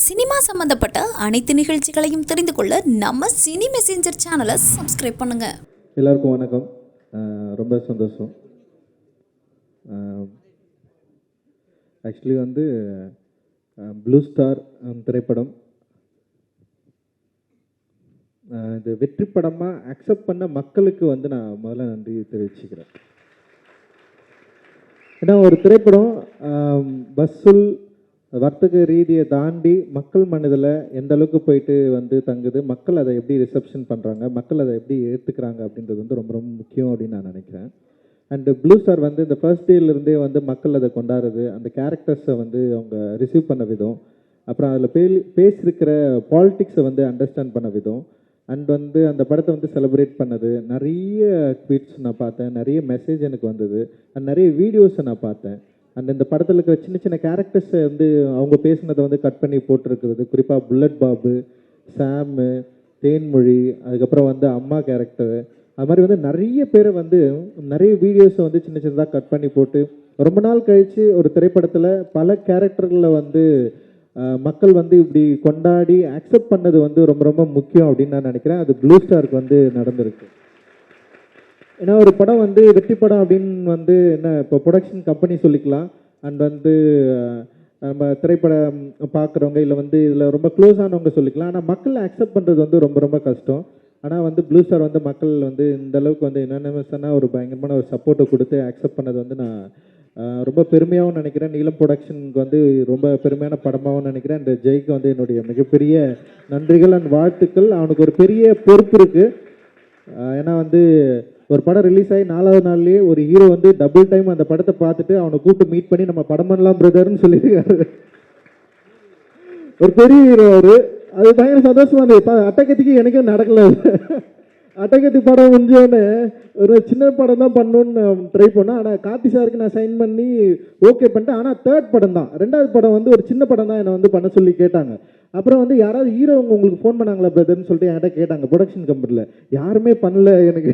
Cinema சம்பந்தப்பட்ட அனைத்து நிகழ்ச்சிகளையும் தெரிந்து கொள்ள நம்ம சினி மெசேஞ்சர் சேனலை சப்ஸ்கிரைப் பண்ணுங்க. எல்லாருக்கும் வணக்கம். ரொம்ப சந்தோஷம். ஆக்சுவலி ப்ளூ ஸ்டார் திரைப்படம் இது வெற்றி படமாக அக்செப்ட் பண்ண மக்களுக்கு நான் முதல்ல நன்றி தெரிவிச்சுக்கிறேன். ஏன்னா ஒரு திரைப்படம் வசூல் வர்த்தக ரீதியை தாண்டி மக்கள் மனதில் எந்த அளவுக்கு போயிட்டு தங்குது, மக்கள் அதை எப்படி ரிசப்ஷன் பண்ணுறாங்க, மக்கள் அதை எப்படி ஏற்றுக்கிறாங்க அப்படின்றது ரொம்ப ரொம்ப முக்கியம் அப்படின்னு நான் நினைக்கிறேன். அண்டு ப்ளூ ஸ்டார் இந்த ஃபர்ஸ்ட் டேலேருந்தே மக்கள் அதை கொண்டாடுறது, அந்த கேரக்டர்ஸை அவங்க ரிசீவ் பண்ண விதம், அப்புறம் அதில் பேசியிருக்கிற பாலிட்டிக்ஸை அண்டர்ஸ்டாண்ட் பண்ண விதம், அண்ட் அந்த படத்தை செலிப்ரேட் பண்ணது, நிறைய ட்வீட்ஸ் நான் பார்த்தேன், நிறைய மெசேஜ் எனக்கு வந்தது, அண்ட் நிறைய வீடியோஸை நான் பார்த்தேன். அண்ட் இந்த படத்தில் இருக்கிற சின்ன சின்ன கேரக்டர்ஸை அவங்க பேசுனதை கட் பண்ணி போட்டிருக்கிறது, குறிப்பாக புல்லட் பாபு, சாமு, தேன்மொழி, அதுக்கப்புறம் அம்மா கேரக்டரு, அது மாதிரி நிறைய பேரை நிறைய வீடியோஸை சின்ன சின்னதாக கட் பண்ணி போட்டு ரொம்ப நாள் கழித்து ஒரு திரைப்படத்தில் பல கேரக்டர்களில் மக்கள் இப்படி கொண்டாடி அக்செப்ட் பண்ணது ரொம்ப ரொம்ப முக்கியம் அப்படின்னு நான் நினைக்கிறேன். அது ப்ளூ ஸ்டாருக்கு நடந்திருக்கு. ஏன்னா ஒரு படம் வெற்றி படம் அப்படின்னு என்ன இப்போ ப்ரொடக்ஷன் கம்பெனி சொல்லிக்கலாம், அண்ட் நம்ம திரைப்படம் பார்க்குறவங்க இல்லை இதில் ரொம்ப க்ளோஸ் ஆனவங்க சொல்லிக்கலாம். ஆனால் மக்கள் அக்செப்ட் பண்ணுறது ரொம்ப ரொம்ப கஷ்டம். ஆனால் ப்ளூ ஸ்டார் மக்கள் இந்த அளவுக்கு யுனானிமஸான ஒரு பயங்கரமான ஒரு சப்போர்ட்டை கொடுத்து அக்செப்ட் பண்ணது நான் ரொம்ப பெருமையாகவும் நினைக்கிறேன். நீலம் ப்ரொடக்ஷனுக்கு ரொம்ப பெருமையான படமாகவும் நினைக்கிறேன். அந்த ஜெய்க்கு என்னுடைய மிகப்பெரிய நன்றிகள் அண்ட் வாழ்த்துக்கள். அவனுக்கு ஒரு பெரிய பொறுப்பு இருக்குது. ஏன்னா ஒரு படம் ரிலீஸ் ஆகி 4வது நாள்லேயே ஒரு ஹீரோ டபுள் டைம் அந்த படத்தை பார்த்துட்டு அவனை கூப்பிட்டு மீட் பண்ணி நம்ம படம் பண்ணலாம் பிரதர்னு சொல்லியிருக்காரு. ஒரு பெரிய ஹீரோ அவரு. அது பயங்கர சந்தோஷமா இருந்தது. அட்டகத்திக்கு எனக்கும் நடக்கல. அட்டகத்தி படம் முடிஞ்சோடனே ஒரு சின்ன படம் தான் பண்ணணும்னு ட்ரை பண்ணேன். ஆனால் கார்த்தி சாருக்கு நான் சைன் பண்ணி ஓகே பண்ணிட்டேன். ஆனால் தேர்ட் படம் தான், 2வது படம் ஒரு சின்ன படம் தான் என்னை பண்ண சொல்லி கேட்டாங்க. அப்புறம் யாராவது ஹீரோங்க உங்களுக்கு ஃபோன் பண்ணாங்களா பிரதர்னு சொல்லிட்டு என்கிட்ட கேட்டாங்க ப்ரொடக்ஷன் கம்பெனியில். யாருமே பண்ணல எனக்கு.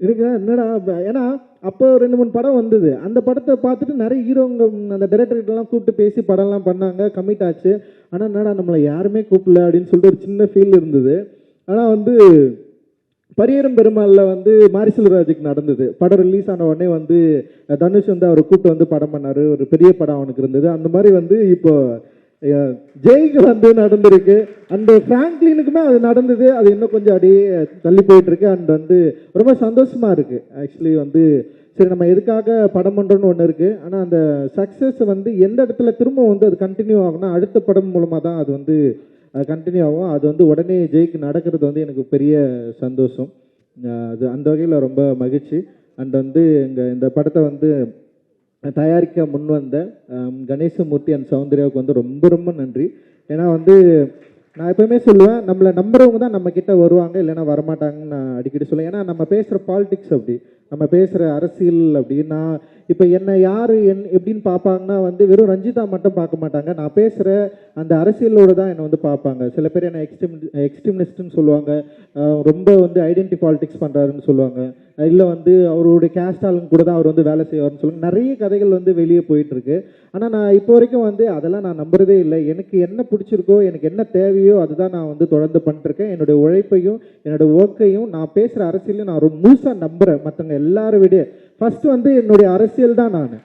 எனக்கு என்னடா, ஏன்னா அப்போ 2-3 படம் வந்தது. அந்த படத்தை பார்த்துட்டு நிறைய ஹீரோங்க அந்த டைரக்டர்கிட்டலாம் கூப்பிட்டு பேசி படம்லாம் பண்ணாங்க, கமிட் ஆச்சு. ஆனால் என்னடா நம்மளை யாருமே கூப்பிடல அப்படின்னு சொல்லிட்டு ஒரு சின்ன ஃபீல் இருந்தது. ஆனால் பரியரும் பெருமாளில் மாரி செல்வராஜுக்கு நடந்தது. படம் ரிலீஸ் ஆன உடனே தனுஷ் அவரை கூப்பிட்டு படம் பண்ணார். ஒரு பெரிய படம் அவனுக்கு இருந்தது. அந்த மாதிரி இப்போ ஜெய்க்கு நடந்திருக்கு. அந்த ஃப்ராங்க்லினுக்குமே அது நடந்தது. அது இன்னும் கொஞ்சம் அப்படியே தள்ளி போயிட்டு இருக்கு. அண்ட் ரொம்ப சந்தோஷமா இருக்கு. ஆக்சுவலி சரி நம்ம எதுக்காக படம் பண்ணுறோன்னு ஒன்று இருக்கு. ஆனால் அந்த சக்ஸஸ் எந்த இடத்துல திரும்ப அது கண்டினியூ ஆகும்னா அடுத்த படம் மூலமாக தான் அது கண்டினியூ ஆகும். அது உடனே ஜெய்க்கு நடக்கிறது எனக்கு பெரிய சந்தோஷம். அது அந்த வகையில் ரொம்ப மகிழ்ச்சி. அண்ட் இந்த படத்தை தயாரிக்க முன் வந்த கணேசமூர்த்தி அண்ட் சௌந்தர்யாவுக்கு ரொம்ப ரொம்ப நன்றி. ஏன்னா நான் எப்பவுமே சொல்லுவேன், நம்மளை நம்புறவங்க தான் நம்ம கிட்ட வருவாங்க, இல்லைன்னா வரமாட்டாங்கன்னு நான் அடிக்கடி சொல்லுவேன். ஏன்னா நம்ம பேசுகிற பாலிடிக்ஸ் அப்படி, நம்ம பேசுகிற அரசியல் அப்படி. நான் இப்போ என்னை யார் எப்படின்னு பார்ப்பாங்கன்னா வெறும் ரஞ்சிதா மட்டும் பார்க்க மாட்டாங்க. நான் பேசுகிற அந்த அரசியலோடு தான் என்னை பார்ப்பாங்க. சில பேர் என்னை எக்ஸ்ட்ரீமிஸ்ட்னு சொல்லுவாங்க, ரொம்ப ஐடென்டி பாலிடிக்ஸ் பண்ணுறாருன்னு சொல்லுவாங்க, இல்லை அவருடைய கேஸ்ட் ஆளுங்க கூட தான் அவர் வேலை செய்வார்னு சொல்லுவாங்க. நிறைய கதைகள் வெளியே போயிட்டுருக்கு. ஆனால் நான் இப்போ வரைக்கும் அதெல்லாம் நான் நம்புறதே இல்லை. எனக்கு என்ன பிடிச்சிருக்கோ, எனக்கு என்ன தேவையோ அதுதான் நான் தொடர்ந்து பண்ணிட்டுருக்கேன். என்னுடைய உழைப்பையும் என்னோடய ஒர்க்கையும் நான் பேசுகிற அரசியலையும் நான் ரொம்ப முழுசாக நம்புகிறேன். மற்றவங்க எல்லாரை விட ஃபஸ்ட்டு என்னுடைய அரசியல் தான் நான்.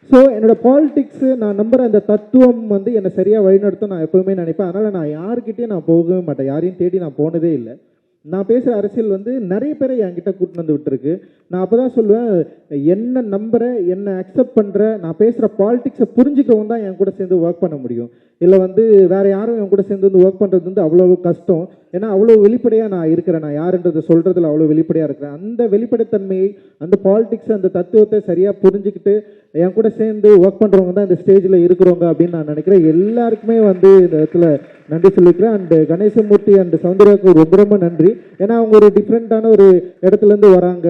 ஸோ என்னோடய பாலிடிக்ஸு நான் நம்புகிற அந்த தத்துவம் என்னை சரியாக வழிநடத்தும் நான் எப்போவுமே நினைப்பேன். அதனால் நான் யாருக்கிட்டே நான் போகவே மாட்டேன். யாரையும் தேடி நான் போனதே இல்லை. நான் பேசுகிற அரசியல் நிறைய பேரை என்கிட்ட கூட்டிட்டு விட்டுருக்கு. நான் அப்போ தான் சொல்லுவேன், என்ன நம்புகிற, என்ன அக்செப்ட் பண்ணுற, நான் பேசுகிற பாலிடிக்ஸை புரிஞ்சுக்கவும் தான் என் கூட சேர்ந்து ஒர்க் பண்ண முடியும். இல்லை வேறு யாரும் என் கூட சேர்ந்து ஒர்க் பண்ணுறது அவ்வளோ கஷ்டம். ஏன்னா அவ்வளோ வெளிப்படையாக நான் இருக்கிறேன். நான் யாருன்றதை சொல்கிறதுல அவ்வளோ வெளிப்படையாக இருக்கிறேன். அந்த வெளிப்படைத்தன்மையை, அந்த பாலிடிக்ஸ், அந்த தத்துவத்தை சரியாக புரிஞ்சுக்கிட்டு என் கூட சேர்ந்து ஒர்க் பண்ணுறவங்க தான் இந்த ஸ்டேஜில் இருக்கிறவங்க அப்படின்னு நான் நினைக்கிறேன். எல்லாருக்குமே இந்த இடத்துல நன்றி சொல்லிக்கிறேன். அண்டு கணேசமூர்த்தி அண்ட் சௌந்தர்யாவுக்கு ரொம்ப ரொம்ப நன்றி. ஏன்னா அவங்க ஒரு டிஃப்ரெண்ட்டான ஒரு இடத்துலேருந்து வராங்க.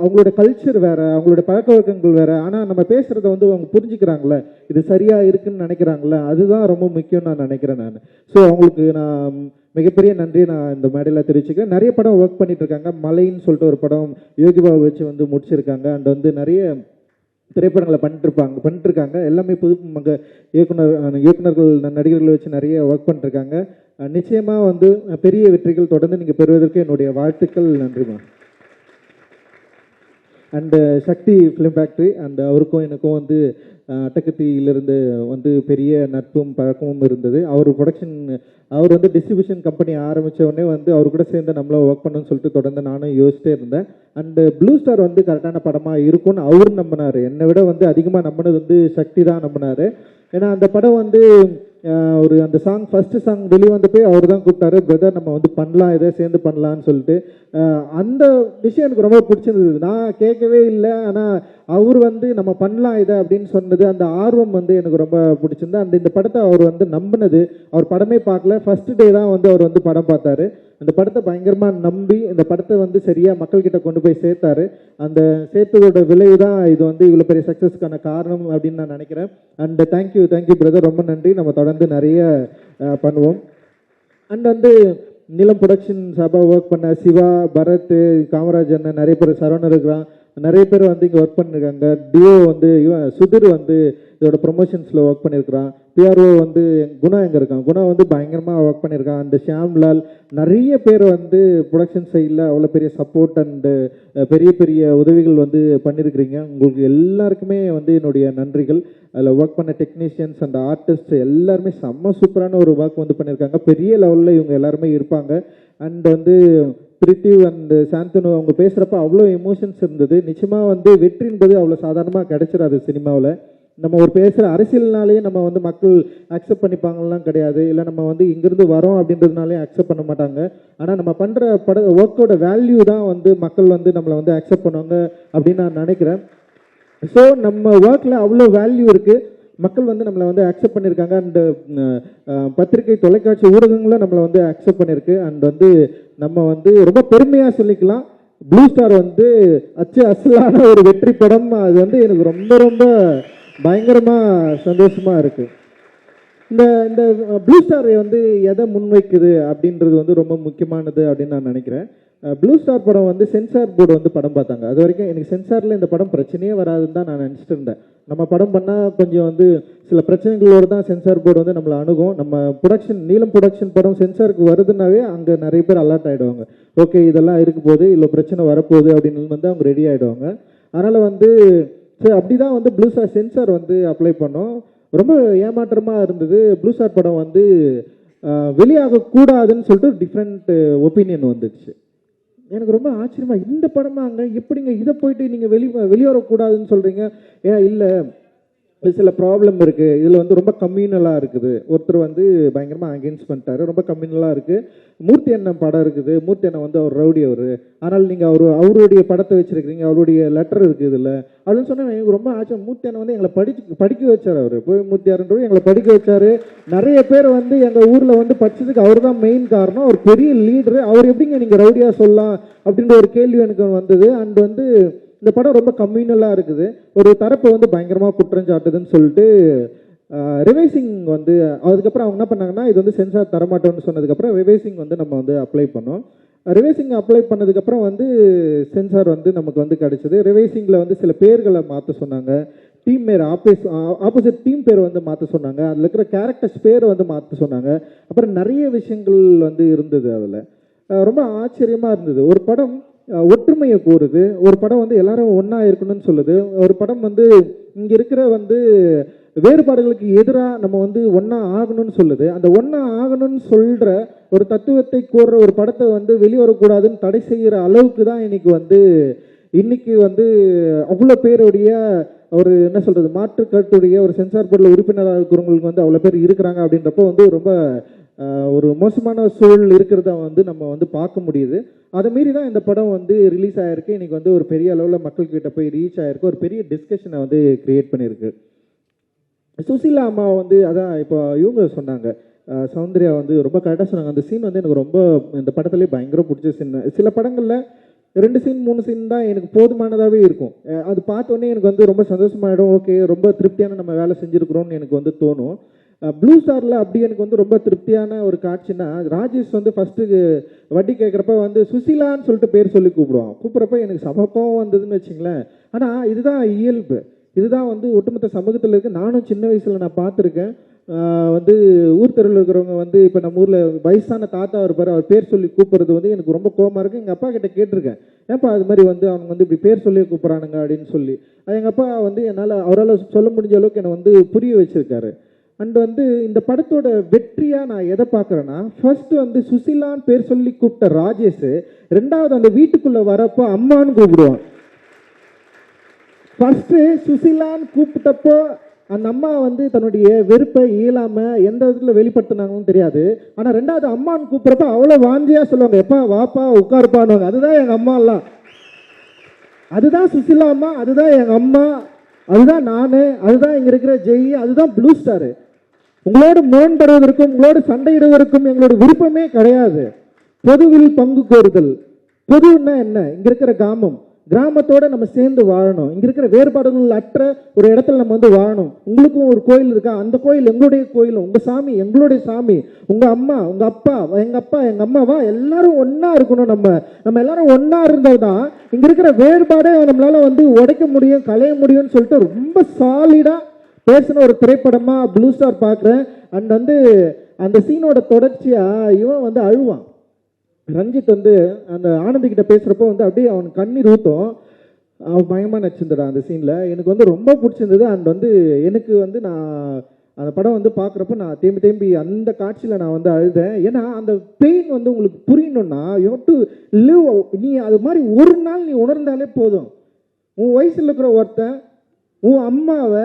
அவங்களோட கல்ச்சர் வேறு, அவங்களோட பழக்க வழக்கங்கள் வேறு. ஆனால் நம்ம பேசுகிறத அவங்க புரிஞ்சுக்கிறாங்களே, இது சரியாக இருக்குன்னு நினைக்கிறாங்களே, அதுதான் ரொம்ப முக்கியம் நான் நினைக்கிறேன் நான். ஸோ அவங்களுக்கு நான் மிகப்பெரிய நன்றி நான் இந்த மேடையில் தெரிவிச்சுக்கிறேன். நிறைய படம் ஒர்க் பண்ணிட்டு இருக்காங்க. மலைன்னு சொல்லிட்டு ஒரு படம் யோகி பாபு வச்சு முடிச்சிருக்காங்க. அண்ட் நிறைய திரைப்படங்களை பண்ணிட்டுருக்காங்க. எல்லாமே புது இயக்குனர்கள் நடிகர்களை வச்சு நிறைய ஒர்க் பண்ணிருக்காங்க. நிச்சயமாக வந்து பெரிய வெற்றிகள் தொடர்ந்து நீங்கள் பெறுவதற்கு என்னுடைய வாழ்த்துக்கள். நன்றிமா. And Shakti film factory and அவருக்கும் எனக்கும் வந்து அட்டகத்தியிலிருந்து வந்து பெரிய நட்பும் பழக்கமும் இருந்தது. அவர் வந்து டிஸ்ட்ரிபியூஷன் கம்பெனி ஆரம்பித்த உடனே வந்து அவர் கூட சேர்ந்து நம்மளும் ஒர்க் பண்ணணும்னு சொல்லிட்டு தொடர்ந்து நானும் யோசிச்சிட்டே இருந்தேன். அண்டு ப்ளூ ஸ்டார் வந்து கரெக்டான படமாக இருக்கும்னு அவரும் நம்பினார். என்னை விட வந்து அதிகமாக நம்பினது வந்து சக்தி தான் நம்பினார். ஏன்னா அந்த படம் வந்து ஒரு அந்த சாங் ஃபஸ்ட்டு சாங் வெளிவந்தப்போ அவர் தான் கூப்பிட்டாரு, பிரதர் நம்ம வந்து பண்ணலாம், இதை சேர்ந்து பண்ணலான்னு சொல்லிட்டு. அந்த விஷயம் எனக்கு ரொம்ப பிடிச்சிருந்தது. நான் கேட்கவே இல்லை, ஆனால் அவர் வந்து நம்ம பண்ணலாம் இதை அப்படின்னு சொன்னது, அந்த ஆர்வம் வந்து எனக்கு ரொம்ப பிடிச்சிருந்தது. அந்த இந்த படத்தை அவர் வந்து நம்பினது, அவர் படமே பார்க்கல, ஃபர்ஸ்ட் டே தான் வந்து அவர் வந்து படம் பார்த்தாரு. அந்த படத்தை பயங்கரமாக நம்பி இந்த படத்தை வந்து சரியாக மக்கள்கிட்ட கொண்டு போய் சேர்த்தாரு. அந்த சேர்த்ததோட விளைவு தான் இது வந்து இவ்வளோ பெரிய சக்ஸஸ்க்கான காரணம் அப்படின்னு நான் நினைக்கிறேன். அண்ட் தேங்க்யூ பிரதர், ரொம்ப நன்றி. நம்ம தொடர்ந்து நிறைய பண்ணுவோம். அண்ட் வந்து நீலம் ப்ரொடக்ஷன் சார்பாக ஒர்க் பண்ண சிவா, பரத், காமராஜ் அண்ணன், நிறைய பேர், சரவணன் இருக்கிறான், நிறைய பேர் வந்து இங்கே ஒர்க் பண்ணியிருக்காங்க. டிஓ வந்து சுதிர் வந்து இதோட ப்ரொமோஷன்ஸில் ஒர்க் பண்ணியிருக்கிறான். பிஆர்ஓ வந்து குணா எங்கே இருக்கான், குணா வந்து பயங்கரமாக ஒர்க் பண்ணியிருக்கான். அந்த ஷியாம்லால், நிறைய பேர் வந்து ப்ரொடக்ஷன் சைடில் அவ்வளோ பெரிய சப்போர்ட் அண்டு பெரிய பெரிய உதவிகள் வந்து பண்ணியிருக்கிறீங்க. உங்களுக்கு எல்லாருக்குமே வந்து என்னுடைய நன்றிகள். அதில் ஒர்க் பண்ண டெக்னீஷியன்ஸ் அண்ட் ஆர்டிஸ்ட் எல்லாருமே செம்ம சூப்பரான ஒரு ஒர்க் வந்து பண்ணியிருக்காங்க. பெரிய லெவலில் இவங்க எல்லாருமே இருப்பாங்க. அண்ட் வந்து பிரித்திவ் அண்ட் சாந்தனு அவங்க பேசுகிறப்ப அவ்வளோ எமோஷன்ஸ் இருந்தது. நிச்சயமாக வந்து வெற்றி என்பது அவ்வளோ சாதாரணமாக கிடைச்சிடாது சினிமாவில். நம்ம ஒரு பேசுகிற அரசியல்னாலேயே நம்ம வந்து மக்கள் அக்செப்ட் பண்ணிப்பாங்கலாம் கிடையாது, இல்லை நம்ம வந்து இங்கேருந்து வரோம் அப்படின்றதுனாலே அக்செப்ட் பண்ண மாட்டாங்க. ஆனால் நம்ம பண்ணுற ஒர்க்கோட வேல்யூ தான் வந்து மக்கள் வந்து நம்மளை வந்து அக்செப்ட் பண்ணுவாங்க அப்படின்னு நான் நினைக்கிறேன். ஸோ நம்ம ஒர்க்கில் அவ்வளோ வேல்யூ இருக்குது. மக்கள் வந்து நம்மளை வந்து அக்செப்ட் பண்ணியிருக்காங்க. அண்டு பத்திரிகை, தொலைக்காட்சி ஊடகங்களும் நம்மளை வந்து அக்செப்ட் பண்ணியிருக்கு. அண்ட் வந்து நம்ம வந்து ரொம்ப பெருமையாக சொல்லிக்கலாம், ப்ளூ ஸ்டார் வந்து அசலான ஒரு வெற்றி படம். அது வந்து எனக்கு ரொம்ப ரொம்ப பயங்கரமாக சந்தோஷமாக இருக்குது. இந்த ப்ளூ ஸ்டார் வந்து எதை முன்வைக்குது அப்படின்றது வந்து ரொம்ப முக்கியமானது அப்படின்னு நான் நினைக்கிறேன். ப்ளூ ஸ்டார் படம் வந்து சென்சார் போர்டு வந்து படம் பார்த்தாங்க. அது வரைக்கும் எனக்கு சென்சாரில் இந்த படம் பிரச்சனையே வராதுன்னு தான் நான் நினச்சிட்டு இருந்தேன். நம்ம படம் பண்ணால் கொஞ்சம் வந்து சில பிரச்சனைகளோடு தான் சென்சார் போர்டு வந்து நம்மளை அணுகும். நம்ம நீலம் ப்ரொடக்ஷன் படம் சென்சாருக்கு வருதுன்னாவே அங்கே நிறைய பேர் அலர்ட் ஆகிடுவாங்க. ஓகே இதெல்லாம் இருக்க போகுது, இல்லை பிரச்சனை வரப்போகுது அப்படின்னு வந்து அவங்க ரெடி ஆகிடுவாங்க. அதனால் வந்து சரி அப்படி தான் வந்து ப்ளூ ஸ்டார் சென்சார் வந்து அப்ளை பண்ணோம். ரொம்ப ஏமாற்றமாக இருந்தது. ப்ளூ ஸ்டார் படம் வந்து வெளியாகக்கூடாதுன்னு சொல்லிட்டு டிஃப்ரெண்ட் ஒப்பீனியன் வந்துடுச்சு. எனக்கு ரொம்ப ஆச்சரியமா, இந்த படமாங்க எப்படிங்க இதை போயிட்டு நீங்கள் வெளிவரக்கூடாதுன்னு சொல்கிறீங்க? ஏன் இல்லை, சில ப்ராப்ளம் இருக்குது இதில் வந்து ரொம்ப கம்யூனலாக இருக்குது. ஒருத்தர் வந்து பயங்கரமாக அகெயின்ஸ்ட் பண்ணிட்டாரு, ரொம்ப கம்யூனலாக இருக்குது. மூர்த்தி அண்ணன் படம் இருக்குது, மூர்த்தி அண்ணன் வந்து அவர் ரவுடி அவர், ஆனால் நீங்கள் அவருடைய படத்தை வச்சுருக்கிறீங்க, அவருடைய லெட்டர் இருக்குது இதில் அப்படின்னு சொன்னால் எனக்கு ரொம்ப ஆச்சரியம். மூர்த்தி அண்ணன் வந்து எங்களை படிக்க வச்சார். அவர் போய் மூர்த்தியாருன்றது எங்களை படிக்க வச்சார். நிறைய பேர் வந்து எங்கள் ஊரில் வந்து படித்ததுக்கு அவர் தான் மெயின் காரணம். அவர் பெரிய லீடரு, அவர் எப்படிங்க நீங்கள் ரவுடியாக சொல்லலாம் அப்படின்ற ஒரு கேள்வி எனக்கு வந்தது. அண்ட் வந்து இந்த படம் ரொம்ப கம்யூனலாக இருக்குது. ஒரு தரப்பு வந்து பயங்கரமாக குற்றஞ்சாட்டுதுன்னு சொல்லிட்டு ரிவைசிங் வந்து அதுக்கப்புறம் அவங்க என்ன பண்ணாங்கன்னா, இது வந்து சென்சார் தரமாட்டோம்னு சொன்னதுக்கப்புறம் ரிவைசிங் வந்து நம்ம வந்து அப்ளை பண்ணோம். ரிவைசிங் அப்ளை பண்ணதுக்கப்புறம் வந்து சென்சார் வந்து நமக்கு வந்து கிடச்சிது. ரிவைசிங்கில் வந்து சில பேர்களை மாற்ற சொன்னாங்க, டீம் பேர் ஆப்போசிட் டீம் பேர் வந்து மாற்ற சொன்னாங்க, அதில் இருக்கிற கேரக்டர்ஸ் பேரை வந்து மாற்ற சொன்னாங்க. அப்புறம் நிறைய விஷயங்கள் வந்து இருந்தது. அதில் ரொம்ப ஆச்சரியமாக இருந்தது. ஒரு படம் ஒற்றுமையை கோருது, ஒரு படம் வந்து எல்லாரும் ஒன்றா இருக்கணும்னு சொல்லுது, ஒரு படம் வந்து இங்கே இருக்கிற வந்து வேறுபாடுகளுக்கு எதிராக நம்ம வந்து ஒன்றா ஆகணும்னு சொல்லுது. அந்த ஒன்றா ஆகணும்னு சொல்கிற ஒரு தத்துவத்தை கோர்ற ஒரு படத்தை வந்து வெளிவரக்கூடாதுன்னு தடை செய்கிற அளவுக்கு தான் இன்னைக்கு வந்து அவ்வளோ பேருடைய ஒரு என்ன சொல்கிறது மாற்று கருத்துடைய ஒரு சென்சார் போர்டில் உறுப்பினராக இருக்கிறவங்களுக்கு வந்து அவ்வளோ பேர் இருக்கிறாங்க. அப்படின்றப்போ வந்து ரொம்ப ஒரு மோசமான சூழல் இருக்கிறத வந்து நம்ம வந்து பார்க்க முடியுது. அதை மீறி தான் இந்த படம் வந்து ரிலீஸ் ஆகிருக்கு. இன்றைக்கி வந்து ஒரு பெரிய அளவில் மக்கள்கிட்ட போய் ரீச் ஆகிருக்கு, ஒரு பெரிய டிஸ்கஷனை வந்து கிரியேட் பண்ணியிருக்கு. சுசீலா அம்மா வந்து அதான் இப்போ இவங்க சொன்னாங்க, சௌந்தர்யா வந்து ரொம்ப கரெக்டாக சொன்னாங்க. அந்த சீன் வந்து எனக்கு ரொம்ப இந்த படத்துலேயே பயங்கர பிடிச்ச சீன். சில படங்களில் 2 சீன் 3 சீன் தான் எனக்கு போதுமானதாகவே இருக்கும். அது பார்த்தோன்னே எனக்கு வந்து ரொம்ப சந்தோஷமாயிடும். ஓகே ரொம்ப திருப்தியான நம்ம வேலை செஞ்சுருக்குறோம்னு எனக்கு வந்து தோணும். ப்ளூ ஸ்டாரில் அப்படி எனக்கு வந்து ரொம்ப திருப்தியான ஒரு காட்சின்னா, ராஜேஷ் வந்து ஃபஸ்ட்டு வட்டி கேட்குறப்ப வந்து சுசீலான்னு சொல்லிட்டு பேர் சொல்லி கூப்பிடுவான். கூப்பிட்றப்ப எனக்கு சமக்கம் வந்ததுன்னு வச்சுங்களேன். ஆனால் இதுதான் இயல்பு. இதுதான் வந்து ஒட்டுமொத்த சமூகத்தில் இருக்குது. நானும் சின்ன வயசில் நான் பார்த்துருக்கேன். வந்து ஊர் தெருவில் இருக்கிறவங்க வந்து இப்போ நம்ம ஊரில் வயசான தாத்தா இருப்பார், அவர் பேர் சொல்லி கூப்பிட்றது வந்து எனக்கு ரொம்ப கோவமாக இருக்குது. எங்கள் அப்பா கிட்ட கேட்டிருக்கேன், ஏன்ப்பா அது மாதிரி வந்து அவங்க வந்து இப்படி பேர் சொல்லி கூப்பிட்றானுங்க அப்படின்னு சொல்லி. அது எங்கள் அப்பா வந்து அவரால் சொல்ல முடிஞ்ச அளவுக்கு என்னை வந்து புரிய வச்சிருக்காரு. அண்ட் வந்து இந்த படத்தோட வெற்றியாக நான் எதை பார்க்குறேன்னா, ஃபர்ஸ்ட் வந்து சுசிலான்னு பேர் சொல்லி கூப்பிட்ட ராஜேஷ், ரெண்டாவது அந்த வீட்டுக்குள்ளே வரப்போ அம்மான்னு கூப்பிடுவான். ஃபர்ஸ்ட் சுசிலான்னு கூப்பிட்டப்போ அந்த அம்மா வந்து தன்னுடைய வெறுப்பை இயலாமல் எந்த விதத்தில் வெளிப்படுத்தினாங்கன்னு தெரியாது. ஆனால் ரெண்டாவது அம்மான்னு கூப்பிட்றப்ப அவ்வளோ வாஞ்சியாக சொல்லுவாங்க, எப்பா வாப்பா உட்காருப்பான்னு. அதுதான் எங்கள் அம்மாலாம், அதுதான் சுசிலா அம்மா, அதுதான் எங்கள் அம்மா, அதுதான் நான், அதுதான் இங்கே இருக்கிற ஜெய், அதுதான் ப்ளூ ஸ்டாரு. உங்களோடு முரண்படுவதற்கும் உங்களோடு சண்டையிடுவதற்கும் எங்களோட விருப்பமே கிடையாது. பொதுவில் பங்கு கோருதல். பொதுன்னா என்ன? இங்க இருக்கிற கிராமத்தோட நம்ம சேர்ந்து வாழணும். இங்க இருக்கிற வேறுபாடுகள் அற்ற ஒரு இடத்துல நம்ம வந்து வாழணும். உங்களுக்கும் ஒரு கோயில் இருக்கா, அந்த கோயில் எங்களுடைய கோயிலும், உங்க சாமி எங்களுடைய சாமி, உங்க அம்மா உங்க அப்பா எங்க அம்மாவா, எல்லாரும் ஒன்னா இருக்கணும். நம்ம எல்லாரும் ஒன்னா இருந்தால்தான் இங்க இருக்கிற வேறுபாடை நம்மளால வந்து உடைக்க முடியும், களைய முடியும்னு சொல்லிட்டு ரொம்ப சாலிடா பேசின ஒரு திரைப்படமா ப்ளூ ஸ்டார் பார்க்குறேன். அண்ட் வந்து அந்த சீனோட தொடர்ச்சியா இவன் வந்து அழுவான். ரஞ்சித் வந்து அந்த ஆனந்தி கிட்ட பேசுறப்போ வந்து அப்படியே அவன் கண்ணீர் ஊட்டும். அவன் பயமாக நடிச்சிருந்தான் அந்த சீனில். எனக்கு வந்து ரொம்ப பிடிச்சிருந்தது. அண்ட் வந்து எனக்கு வந்து நான் அந்த படம் வந்து பார்க்குறப்ப நான் தேம்பி அந்த காட்சியில் நான் வந்து அழுதேன். ஏன்னா அந்த பெயின் வந்து உங்களுக்கு புரியணும்னா யூ ஹேவ் டு லிவ். நீ அது மாதிரி ஒரு நாள் நீ உணர்ந்தாலே போதும். உன் வயசில் இருக்கிற ஒருத்தன் உன் அம்மாவை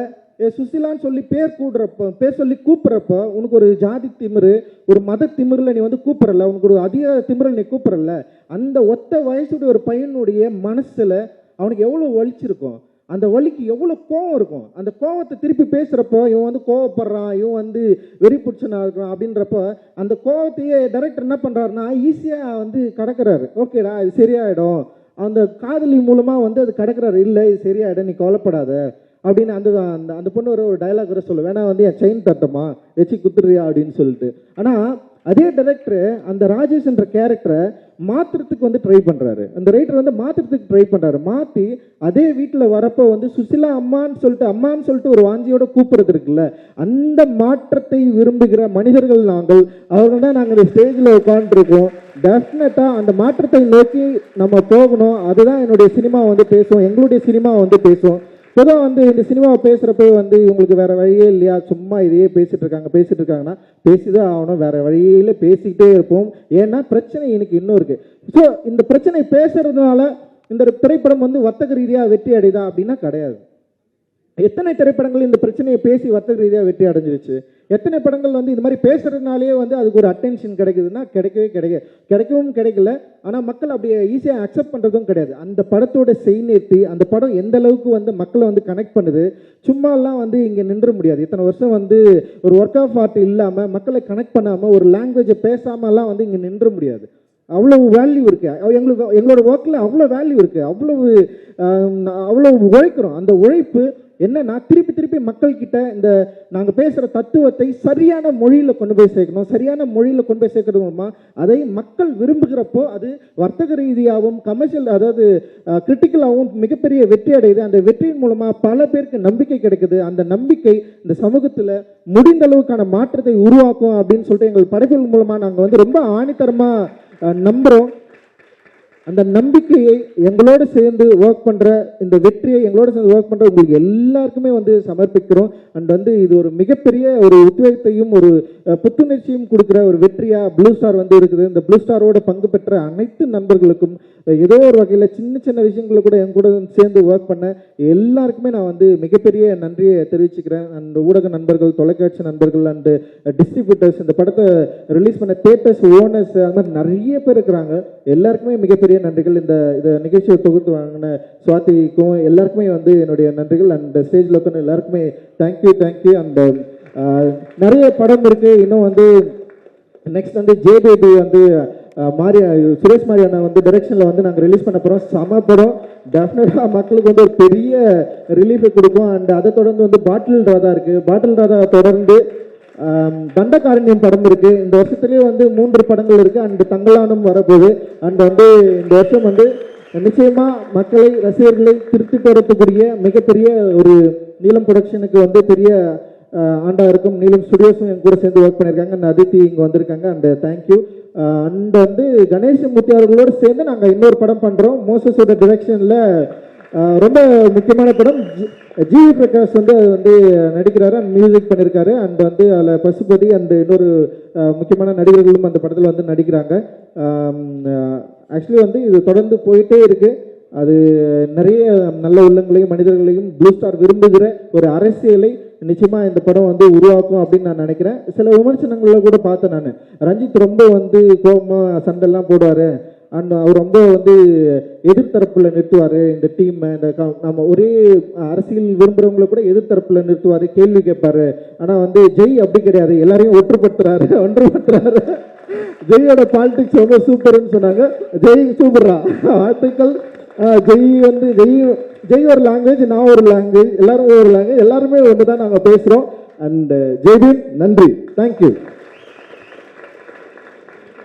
சுசிலான்னு சொல்லி பேர் சொல்லி கூப்பிட்றப்ப உனக்கு ஒரு ஜாதி திமிரு, ஒரு மத திமிரில் நீ வந்து கூப்பிடல, உனக்கு ஒரு அதிக திமிரில் நீ கூப்பிடல. அந்த ஒத்த வயசுடைய ஒரு பையனுடைய மனசில் அவனுக்கு எவ்வளோ வலிச்சிருக்கும், அந்த வலிக்கு எவ்வளோ கோவம் இருக்கும். அந்த கோவத்தை திருப்பி பேசுகிறப்போ இவன் வந்து கோவப்படுறான், இவன் வந்து வெறி பிடிச்சனா இருக்கிறான் அப்படின்றப்ப அந்த கோவத்தையே டைரக்டர் என்ன பண்ணுறாருன்னா ஈஸியாக வந்து கடக்கிறாரு. ஓகேடா இது சரியாயிடும், அந்த காதலி மூலமாக வந்து அது கடக்கிறாரு. இல்லை இது சரியாயிடும், நீ கவலைப்படாத அப்படின்னு அந்த அந்த பொண்ணு ஒரு டைலாக் வர சொல்ல, வேணா வந்து என் செயின் தட்டமா வச்சு குத்துறியா அப்படின்னு சொல்லிட்டு. ஆனால் அதே டைரக்டர் அந்த ராஜேஷ் என்ற கேரக்டரை மாற்றுறதுக்கு வந்து ட்ரை பண்ணுறாரு. அந்த ரைட்டர் வந்து மாற்றுறதுக்கு ட்ரை பண்ணுறாரு. மாற்றி அதே வீட்டில் வரப்போ வந்து சுசிலா அம்மான்னு சொல்லிட்டு ஒரு வாஞ்சியோட கூப்பிடுறது இருக்குல்ல, அந்த மாற்றத்தை விரும்புகிற மனிதர்கள் நாங்கள். அவர்கள் தான் நாங்கள் இந்த ஸ்டேஜில் உட்காந்துருக்கோம். டெஃபினட்டாக அந்த மாற்றத்தை நோக்கி நம்ம போகணும். அதுதான் என்னுடைய சினிமா வந்து பேசும், எங்களுடைய சினிமா வந்து பேசும். பொதுவாக வந்து இந்த சினிமாவை பேசுகிறப்ப வந்து இவங்களுக்கு வேறு வழியே இல்லையா, சும்மா இதையே பேசிகிட்டு இருக்காங்கன்னா பேசிதான் ஆகணும், வேறு வழியில் பேசிக்கிட்டே இருப்போம். ஏன்னா பிரச்சனை எனக்கு இன்னும் இருக்குது. ஸோ இந்த பிரச்சனை பேசுறதுனால இந்த திரைப்படம் வந்து வர்த்தக ரீதியாக வெற்றி அடைதா அப்படின்னா கிடையாது. எத்தனை திரைப்படங்கள் இந்த பிரச்சனையை பேசி வர்த்தக ரீதியாக வெற்றி அடைஞ்சிருச்சு. எத்தனை படங்கள் வந்து இது மாதிரி பேசுறதுனாலே வந்து அதுக்கு ஒரு அட்டென்ஷன் கிடைக்குதுன்னா கிடைக்கவும் கிடைக்கல. ஆனால் மக்கள் அப்படியே ஈஸியாக அக்செப்ட் பண்ணுறதும் கிடையாது. அந்த படத்தோட செய்நேர்த்தி, அந்த படம் எந்த அளவுக்கு வந்து மக்களை வந்து கனெக்ட் பண்ணுது, சும்மாலாம் வந்து இங்கே நின்ற முடியாது. இத்தனை வருஷம் வந்து ஒரு ஒர்க் ஆஃப் ஆர்ட் இல்லாமல் மக்களை கனெக்ட் பண்ணாமல் ஒரு லாங்குவேஜை பேசாமலாம் வந்து இங்கே நின்ற முடியாது. அவ்வளவு வேல்யூ இருக்கு எங்களோட ஒர்க்கில், அவ்வளோ வேல்யூ இருக்கு, அவ்வளவு உழைக்கிறோம். அந்த உழைப்பு என்னன்னா திருப்பி மக்கள்கிட்ட இந்த நாங்கள் பேசுகிற தத்துவத்தை சரியான மொழியில் கொண்டு போய் சேர்க்கணும். சரியான மொழியில் கொண்டு போய் சேர்க்கறது மூலமா அதை மக்கள் விரும்புகிறப்போ அது வர்த்தக ரீதியாகவும் கமர்ஷியல், அதாவது கிரிட்டிக்கலாகவும் மிகப்பெரிய வெற்றி அடையுது. அந்த வெற்றியின் மூலமாக பல பேருக்கு நம்பிக்கை கிடைக்குது. அந்த நம்பிக்கை இந்த சமூகத்தில் முடிந்த அளவுக்கான மாற்றத்தை உருவாக்கும் அப்படின்னு சொல்லிட்டு எங்கள் படைப்புகள் மூலமாக நாங்கள் வந்து ரொம்ப ஆணித்தரமாக நம்புகிறோம். அந்த நம்பிக்கையை எங்களோடு சேர்ந்து ஒர்க் பண்ணுற, இந்த வெற்றியை எங்களோட சேர்ந்து ஒர்க் பண்ணுற உங்களுக்கு எல்லாருக்குமே வந்து சமர்ப்பிக்கிறோம். அண்ட் வந்து இது ஒரு மிகப்பெரிய ஒரு உத்வேகத்தையும் ஒரு புத்துணர்ச்சியும் கொடுக்குற ஒரு வெற்றியாக ப்ளூ ஸ்டார் வந்து இருக்குது. இந்த ப்ளூ ஸ்டாரோட பங்கு பெற்ற அனைத்து நண்பர்களுக்கும் ஏதோ ஒரு வகையில் சின்ன விஷயங்களை கூட என் கூட சேர்ந்து ஒர்க் பண்ண எல்லாருக்குமே நான் வந்து மிகப்பெரிய நன்றியை தெரிவிச்சுக்கிறேன். அண்ட் ஊடக நண்பர்கள், தொலைக்காட்சி நண்பர்கள் அண்டு டிஸ்ட்ரிபியூட்டர்ஸ், இந்த படத்தை ரிலீஸ் பண்ண தியேட்டர்ஸ் ஓனர்ஸ், அது மாதிரி நிறைய பேர் இருக்கிறாங்க. எல்லாருக்குமே மிகப்பெரிய நன்றிகள். இந்த நிகழ்ச்சியை தொகுத்து வாங்கின சுவாதிக்கும் எல்லாருக்குமே வந்து என்னுடைய நன்றிகள். அண்ட் ஸ்டேஜில் உட்காந்து எல்லாருக்குமே தேங்க்யூ. அண்ட் நிறைய படம் இருக்கு இன்னும் வந்து. நெக்ஸ்ட் வந்து ஜே பேபி வந்து சுரேஷ் மாரி அண்ணா வந்து டைரக்ஷனில் வந்து நாங்கள் ரிலீஸ் பண்ண போகிறோம். செம படம், டெஃபினட்டாக மக்களுக்கு வந்து ஒரு பெரிய ரிலீஃபை கொடுக்கும். அண்ட் அதை தொடர்ந்து வந்து பாட்டில் ராதா இருக்குது. பாட்டில் ராதா தொடர்ந்து தண்டகாரண்யம் படம் இருக்கு. இந்த வருஷத்துலேயே வந்து 3 படங்கள் இருக்கு. அண்ட் தங்கலானும் வரப்போகுது. அண்ட் வந்து இந்த வருஷம் வந்து நிச்சயமா மக்களை ரசிகர்களை திருத்திட்டு வரக்கூடிய மிகப்பெரிய ஒரு நீலம் ப்ரொடக்ஷனுக்கு வந்து பெரிய ஆண்டா இருக்கும். நீலம் ஸ்டுடியோஸும் என் கூட சேர்ந்து ஒர்க் பண்ணியிருக்காங்க. அந்த அதித்தி இங்கே வந்திருக்காங்க. And thank you. அண்ட் வந்து கணேசமூர்த்தி அவர்களோடு சேர்ந்து நாங்கள் இன்னொரு படம் பண்ணுறோம். மோசஸோட டிரெக்ஷனில் ரொம்ப முக்கியமான படம். ஜிவி பிரகாஷ் வந்து அது வந்து நடிக்கிறாரு அண்ட் மியூசிக் பண்ணியிருக்காரு. அண்ட் வந்து அதில் பசுபதி அண்ட் இன்னொரு முக்கியமான நடிகர்களும் அந்த படத்தில் வந்து நடிக்கிறாங்க. ஆக்சுவலி வந்து இது தொடர்ந்து போயிட்டே இருக்கு. அது நிறைய நல்ல உள்ளங்களையும் மனிதர்களையும் ப்ளூ ஸ்டார் விரும்புகிற ஒரு அரசியலை நிச்சயமா இந்த படம் வந்து உருவாக்கும் அப்படின்னு நான் நினைக்கிறேன். சில விமர்சனங்களில் கூட பார்த்தேன் நான். ரஞ்சித் ரொம்ப வந்து கோபமா சண்டெல்லாம் போடுவார். அண்ட் அவர் ரொம்ப வந்து எதிர்த்தரப்புல நிறுத்துவார் இந்த டீம். இந்த நம்ம ஒரே அரசியல் விரும்புகிறவங்களை கூட எதிர்த்தரப்புல நிறுத்துவார், கேள்வி கேட்பாரு. ஆனால் வந்து ஜெய் அப்படி கிடையாது, எல்லாரையும் ஒன்றுபட்டுறாரு. ஜெயோட பாலிடிக்ஸ் ரொம்ப சூப்பர்னு சொன்னாங்க. ஜெய் சூப்பரா, வாழ்த்துக்கள். ஜெய் ஒரு லாங்குவேஜ், நான் ஒரு லாங்குவேஜ், எல்லாரும் ஒரு லாங்குவேஜ், எல்லாருமே ஒன்று தான் நாங்கள் பேசுகிறோம். அண்ட் ஜெய்பீம் நன்றி, தேங்க்யூ.